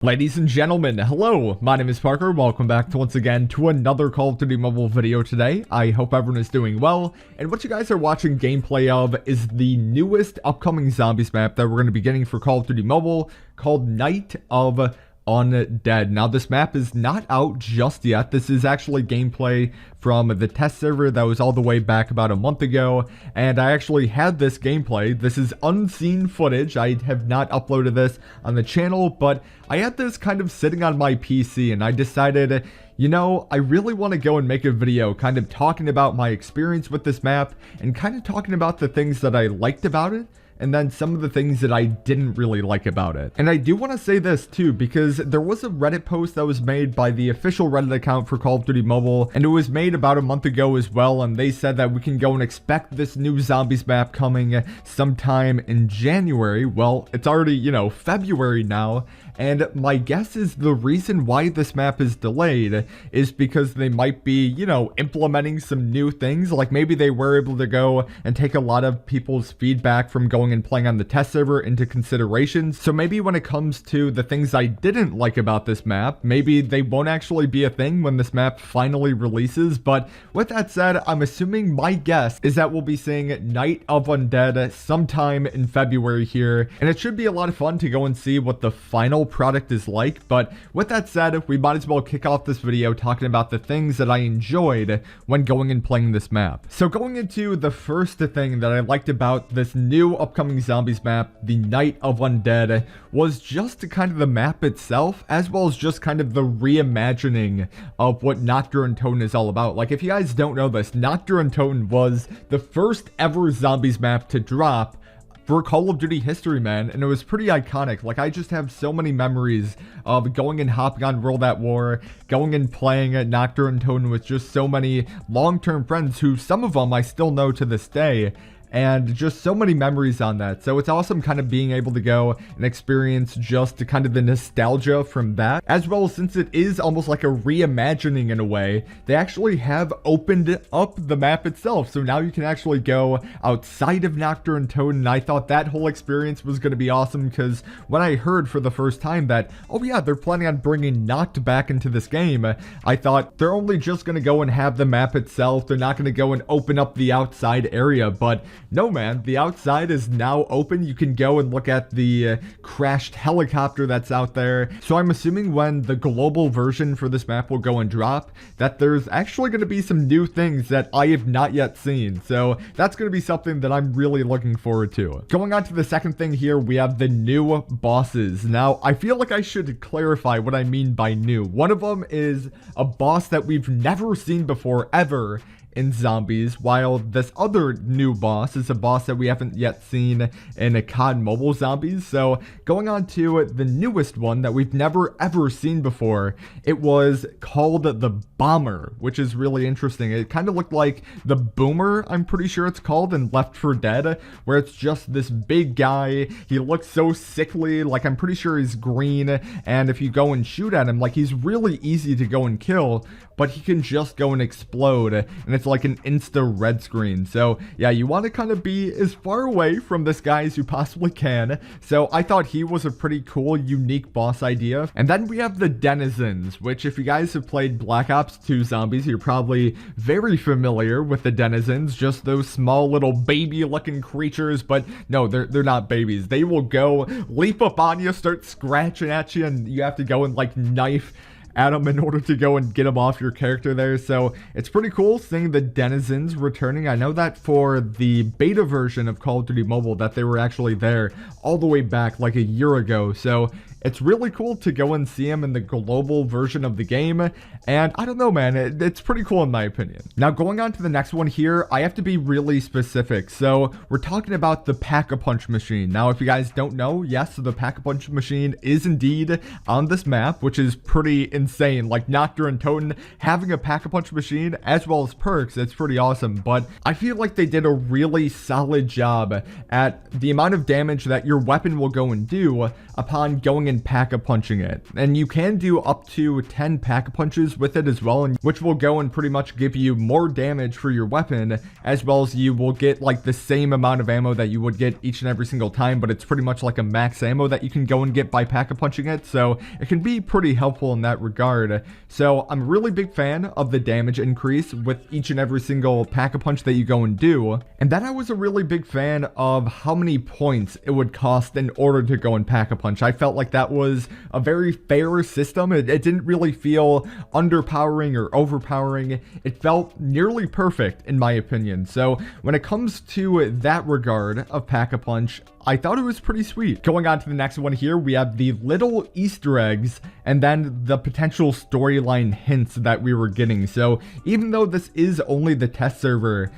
Ladies and gentlemen, hello, my name is Parker. Welcome back to once again to another Call of Duty Mobile video today. I hope everyone is doing well, and what you guys are watching gameplay of is the newest upcoming zombies map that we're going to be getting for Call of Duty Mobile called Night of Undead. Now this map is not out just yet. This is actually gameplay from the test server that was all the way back about a month ago, and I actually had this gameplay. This is unseen footage. I have not uploaded this on the channel, but I had this kind of sitting on my PC, and I decided, you know, I really want to go and make a video kind of talking about my experience with this map and kind of talking about the things that I liked about it, and then some of the things that I didn't really like about it. And I do want to say this too, because there was a Reddit post that was made by the official Reddit account for Call of Duty Mobile, and it was made about a month ago as well, and they said that we can go and expect this new zombies map coming sometime in January. Well, it's already, you know, February now, and my guess is the reason why this map is delayed is because they might be, you know, implementing some new things. Like maybe they were able to go and take a lot of people's feedback from going and playing on the test server into consideration. So maybe when it comes to the things I didn't like about this map, maybe they won't actually be a thing when this map finally releases. But with that said, I'm assuming, my guess is that we'll be seeing Night of Undead sometime in February here, and it should be a lot of fun to go and see what the final product is like. But with that said, we might as well kick off this video talking about the things that I enjoyed when going and playing this map. So going into the first thing that I liked about this new upcoming zombies map, the Night of Undead, was just kind of the map itself, as well as just kind of the reimagining of what Nuketown is all about. Like, if you guys don't know this, Nuketown was the first ever zombies map to drop for Call of Duty history, man, and it was pretty iconic. Like, I just have so many memories of going and hopping on World at War, going and playing at Nuketown with just so many long-term friends who, some of them I still know to this day, and just so many memories on that. So it's awesome kind of being able to go and experience just kind of the nostalgia from that, as well as, since it is almost like a reimagining in a way, they actually have opened up the map itself. So now you can actually go outside of Nuketown, and I thought that whole experience was going to be awesome, because when I heard for the first time that, oh yeah, they're planning on bringing Noct back into this game, I thought they're only just going to go and have the map itself. They're not going to go and open up the outside area, but no, man, the outside is now open. You can go and look at the crashed helicopter that's out there. So I'm assuming when the global version for this map will go and drop, that there's actually going to be some new things that I have not yet seen. So that's going to be something that I'm really looking forward to. Going on to the second thing here, we have the new bosses. Now, I feel like I should clarify what I mean by new. One of them is a boss that we've never seen before, ever, in zombies, while this other new boss is a boss that we haven't yet seen in a COD Mobile Zombies. So going on to the newest one that we've never ever seen before, it was called the Bomber, which is really interesting. It kind of looked like the Boomer, I'm pretty sure it's called, in Left 4 Dead, where it's just this big guy. He looks so sickly, like I'm pretty sure he's green, and if you go and shoot at him, like, he's really easy to go and kill, but he can just go and explode, and it's like an insta red screen. So yeah, you want to kind of be as far away from this guy as you possibly can. So I thought he was a pretty cool, unique boss idea. And then we have the Denizens, which, if you guys have played Black Ops 2 Zombies, you're probably very familiar with the Denizens, just those small little baby looking creatures. But no, they're not babies. They will go leap up on you, start scratching at you, and you have to go and like knife at them in order to go and get them off your character there. So it's pretty cool seeing the Denizens returning. I know that for the beta version of Call of Duty Mobile that they were actually there all the way back like a year ago. So it's really cool to go and see him in the global version of the game, and I don't know, man, it's pretty cool in my opinion. Now, going on to the next one here, I have to be really specific. So we're talking about the Pack-a-Punch machine. Now, if you guys don't know, yes, the Pack-a-Punch machine is indeed on this map, which is pretty insane. Like, Nuketown having a Pack-a-Punch machine as well as perks, it's pretty awesome. But I feel like they did a really solid job at the amount of damage that your weapon will go and do upon going and pack-a-punching it. And you can do up to 10 pack-a-punches with it as well, which will go and pretty much give you more damage for your weapon, as well as you will get like the same amount of ammo that you would get each and every single time, but it's pretty much like a max ammo that you can go and get by pack-a-punching it, so it can be pretty helpful in that regard. So I'm a really big fan of the damage increase with each and every single pack-a-punch that you go and do. And then I was a really big fan of how many points it would cost in order to go and pack-a-punch. I felt like that was a very fair system. It didn't really feel underpowering or overpowering. It felt nearly perfect in my opinion. So when it comes to that regard of pack-a-punch, I thought it was pretty sweet. Going on to the next one here, we have the little Easter eggs and then the potential storyline hints that we were getting. So even though this is only the test server,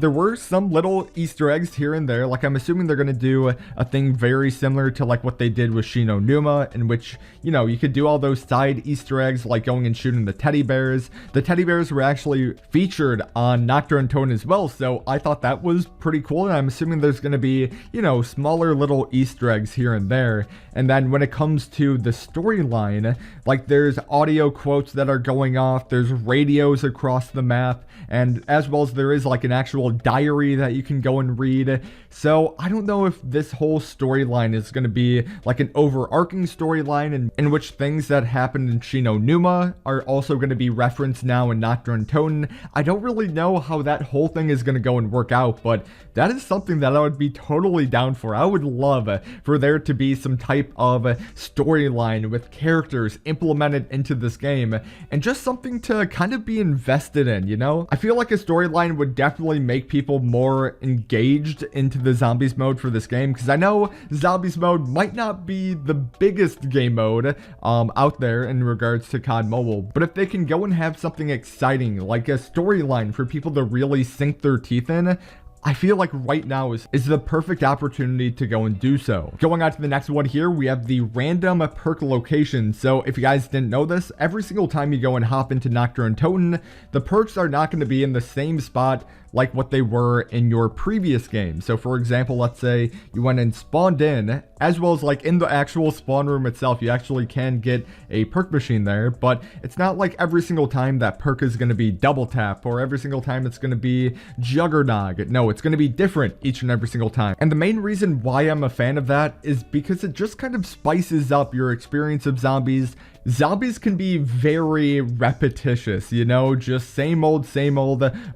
there were some little Easter eggs here and there. Like, I'm assuming they're going to do a thing very similar to like what they did with Shino Numa, in which, you know, you could do all those side Easter eggs like going and shooting the teddy bears. The teddy bears were actually featured on Nocturne Tone as well, so I thought that was pretty cool, and I'm assuming there's going to be, you know, smaller little Easter eggs here and there. And then when it comes to the storyline, like there's audio quotes that are going off, there's radios across the map, and as well as there is like an actual diary that you can go and read. So I don't know if this whole storyline is going to be like an overarching storyline in which things that happened in Shino Numa are also going to be referenced now in Nocturne Tone. I don't really know how that whole thing is going to go and work out, but that is something that I would be totally down for. I would love for there to be some type of storyline with characters implemented into this game, and just something to kind of be invested in, you know? I feel like a storyline would definitely make people more engaged into the zombies mode for this game, because I know zombies mode might not be the biggest game mode out there in regards to COD Mobile, but if they can go and have something exciting like a storyline for people to really sink their teeth in, I feel like right now is the perfect opportunity to go and do so. Going on to the next one here, we have the random perk location. So if you guys didn't know this, every single time you go and hop into Nocturne Tone, the perks are not going to be in the same spot like what they were in your previous game. So for example, let's say you went and spawned in, as well as like in the actual spawn room itself, you actually can get a perk machine there, but it's not like every single time that perk is going to be double tap, or every single time it's going to be Juggernog. No, it's going to be different each and every single time. And the main reason why I'm a fan of that is because it just kind of spices up your experience of zombies. Zombies can be very repetitious, you know, just same old,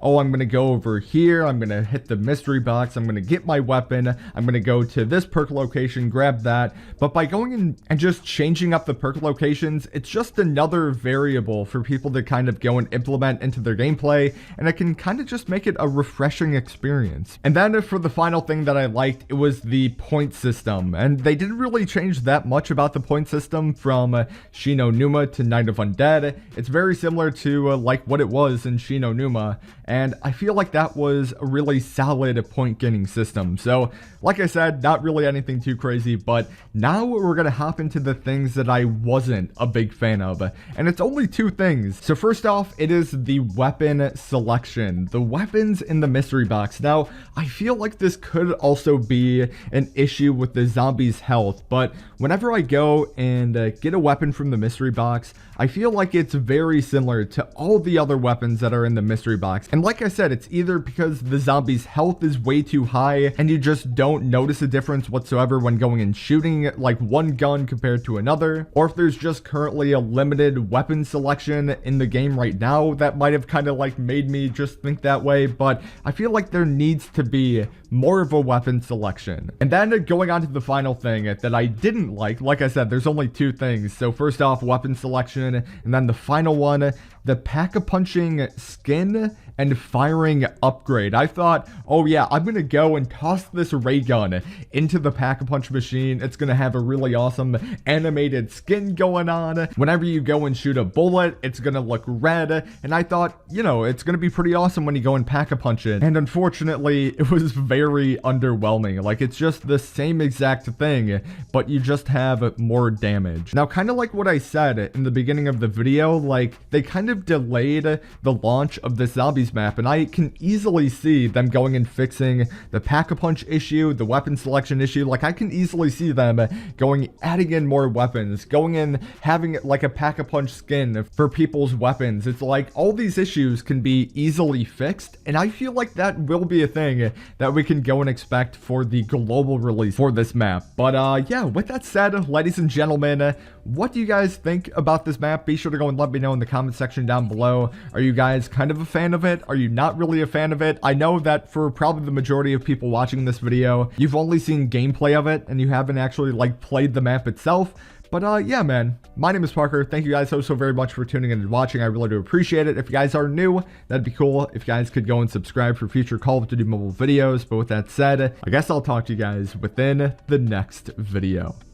oh, I'm going to go over here, I'm going to hit the mystery box, I'm going to get my weapon, I'm going to go to this perk location, grab that. But by going in and just changing up the perk locations, it's just another variable for people to kind of go and implement into their gameplay, and it can kind of just make it a refreshing experience. And then for the final thing that I liked, it was the point system, and they didn't really change that much about the point system from Shino Numa to Night of Undead. It's very similar to like what it was in Shino Numa, and I feel like that was a really solid point getting system. So like I said, not really anything too crazy, but now we're gonna hop into the things that I wasn't a big fan of, and it's only two things. So first off, it is the weapon selection, the weapons in the mystery box. Now I feel like this could also be an issue with the zombies' health, but whenever I go and get a weapon from the mystery box, I feel like it's very similar to all the other weapons that are in the mystery box. And like I said, it's either because the zombie's health is way too high and you just don't notice a difference whatsoever when going and shooting like one gun compared to another, or if there's just currently a limited weapon selection in the game right now that might have kind of like made me just think that way. But I feel like there needs to be more of a weapon selection. And then going on to the final thing that I didn't like I said, there's only two things. So first off, weapon selection, and then the final one, the pack-a-punching skin and firing upgrade. I thought, oh yeah, I'm gonna go and toss this ray gun into the pack-a-punch machine. It's gonna have a really awesome animated skin going on. Whenever you go and shoot a bullet, it's gonna look red, and I thought, you know, it's gonna be pretty awesome when you go and pack-a-punch it. And unfortunately, it was very underwhelming. Like, it's just the same exact thing, but you just have more damage. Now, kind of like what I said in the beginning of the video, like, they kind of delayed the launch of the zombies map, and I can easily see them going and fixing the pack-a-punch issue, the weapon selection issue. Like, I can easily see them adding in more weapons, going in, having like a pack-a-punch skin for people's weapons. It's like all these issues can be easily fixed, and I feel like that will be a thing that we can go and expect for the global release for this map. But yeah, with that said, ladies and gentlemen, what do you guys think about this map? Be sure to go and let me know in the comment section down below. Are you guys kind of a fan of it? Are you not really a fan of it? I know that for probably the majority of people watching this video, you've only seen gameplay of it and you haven't actually like played the map itself. But yeah, man, my name is Parker. Thank you guys so very much for tuning in and watching. I really do appreciate it. If you guys are new, that'd be cool if you guys could go and subscribe for future Call of Duty mobile videos. But with that said, I guess I'll talk to you guys within the next video.